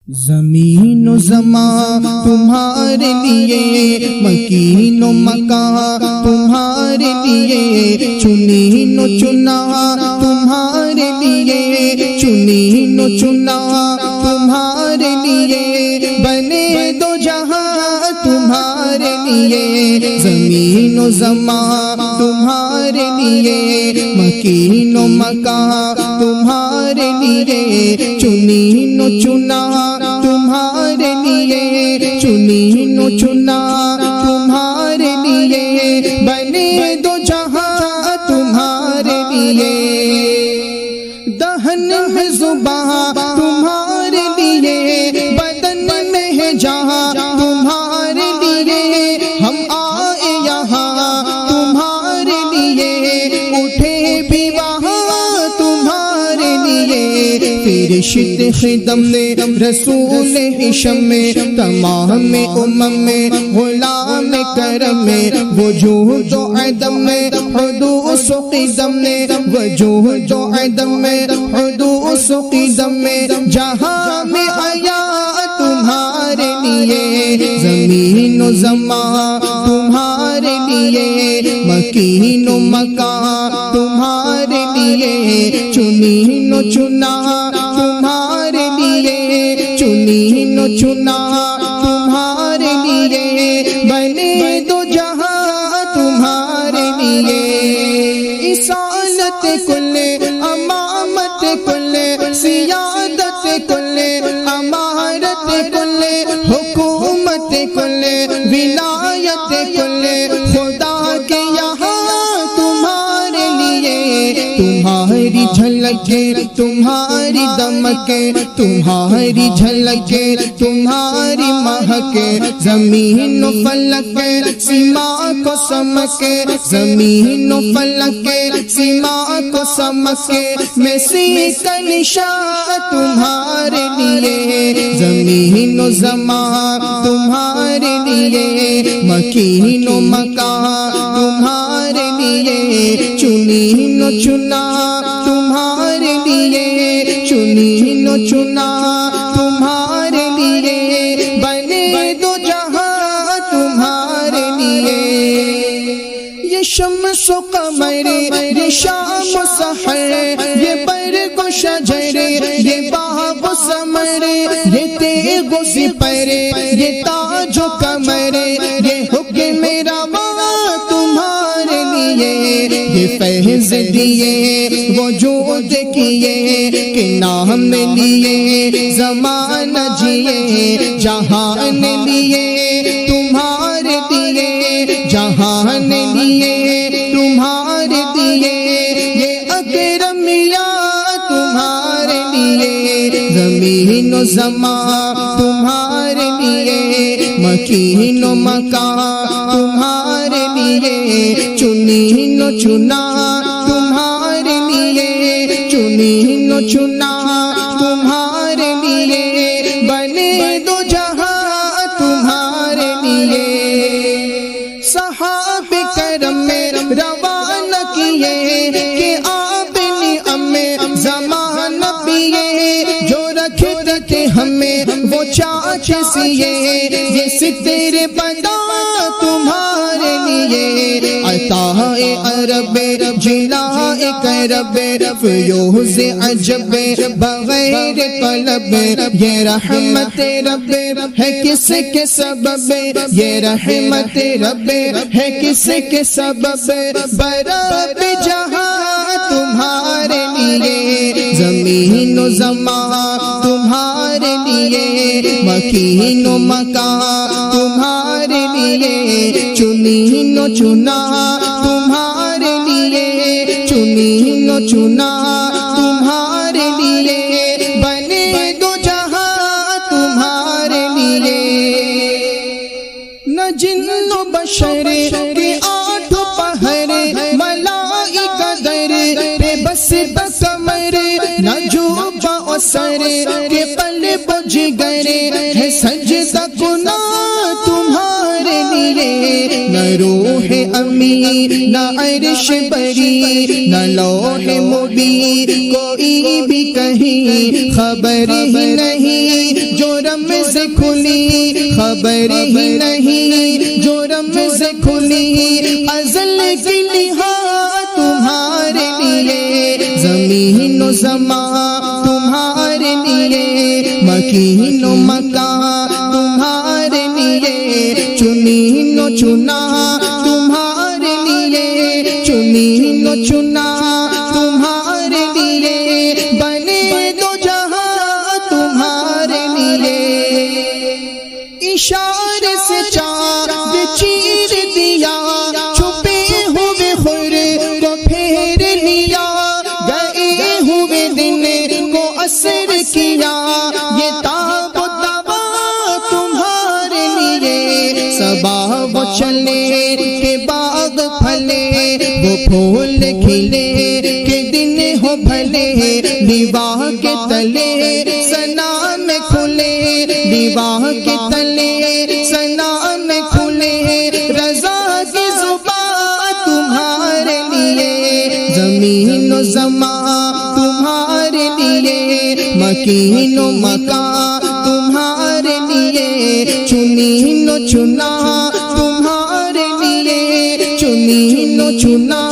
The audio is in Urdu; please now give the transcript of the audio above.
زمین و زمان تمہارے لیے، مکین و مکان تمہارے لیے، چنین و چنا تمہارے لیے، چنین و چنا تمہارے لیے، بنے دو جہاں تمہارے لیے، زمین و زمان تمہارے لیے، مکین و مکان تمہارے لیے، چنین و چنا تمہارے لیے، چنین و چنا تمہارے لیے، بنے دو جہاں تمہارے لیے، دہن میں زبان تمہارے لیے، بدن میں ہے جہاں تمہارے لیے، ہم آئے یہاں تمہارے لیے، اٹھے بھی وہاں تمہارے لیے، فرشت خدم نے رسول ہشم میں، تمام امم میں غلام کرم میں، وجود و عدم میں حدوث و قدم میں، وجود و عدم میں حدوث و قدم میں، جہاں میں آیا تمہارے لیے، زمین و زمان تمہارے لیے، مکین و مکان تمہارے لیے، چنین و چنا تمہارے لیے، چنین و چنا تمہارے لیے، بنے دو جہاں تمہارے لیے، اصالت کل امامت کل، سیادت کل امارت کل، حکومت کل ولایت کل، خدا کے یہاں تمہارے لیے، تمہاری جھلکے تمہاری دمکے، تمہاری جھلکے تمہاری مہکے، زمین و فلک سما کو سمکے، زمین و فلک سما کو سمکے، میں سیک نشاں تمہارے لیے، زمین و زمان تمہارے لیے، مکین و مکان تمہارے لیے، چنین و چنا تمہارے لیے، چنین و چنا تمہارے لیے، بنے دو جہاں تمہارے لیے، یہ شمس و قمر، یہ شام و سحر، یہ برگ و شجر، یہ باغ و ثمر، یہ تیغ و سپر، یہ تاج و کمر، یہ حکم رواں تمہارے لیے، یہ فیض دیے وجود کیے کہ نام لیے، زمانہ جیے جہان لیے، تمہارے لیے جہان لیے، تمہارے لیے، یہ اکرمیہ تمہارے لیے، زمین و زمان تمہارے لیے، مکین و مکان تمہارے لیے، چنین و چنا تمہارے لیے، چنین و چنا تمہارے لیے، بنے دو جہاں تمہارے لیے، صحابہ کرم میں روانہ کیے کہ آپ نعم زمانہ پیے، جو رکھتے تھے ہمیں وہ چاچ سیے، یہ ستر بدا تمہارے لیے، عطاء عرب جلاء کرب، فیوز عجب بغیر طلب، یہ رحمت رب ہے کس کے سبب، یہ رحمت رب ہے کس کے سبب، براب جہاں تمہارے لیے، زمین و زمان تمہارے لیے، مکین و مکان تمہارے لیے، چنین و چنا تمہارے لیے، چنین و چنا تمہارے لیے، بنے دو جہاں تمہارے لیے، نہ جن و بشر کے آٹھ پہر، ملائکہ در پہ بس بکمر، نہ جوبہ و سر کے قلب و جگر ہے سجدہ کنا تمہارے لیے، نہ روح امی نہ عرش بری نہ لوح مبین کوئی بھی کہیں خبر ہی نہیں، جو رمز کھلی خبر ہی نہیں، جو رمز کھلی ازل کی نہاد تمہارے لیے، زمین و زمان تمہارے لیے، مکین و مکان تمہارے لیے، چنین و چنا تمہارے لیے، چنین و چنا تمہارے لیے، بنے دو جہاں تمہارے لیے، اشارے سے چاند چیر دیا، چھپے ہوئے خور کو پھیر لیا، گئے ہوئے دن کو اثر کیا، یہ تاب و دوا تمہارے لیے، صبا وہ چلے کہ باغ پھلے، وہ پھول کھلے کہ دن ہو بھلے، دیواہ کے تلے ثنا میں کھلے، دیواہ کے تلے ثنا میں کھلے، رضا کی زبان تمہارے لیے، زمین و زمان تمہارے لیے، مکین و مکان تمہارے لیے، چنین و چنا تمہارے لیے، چنین و چنا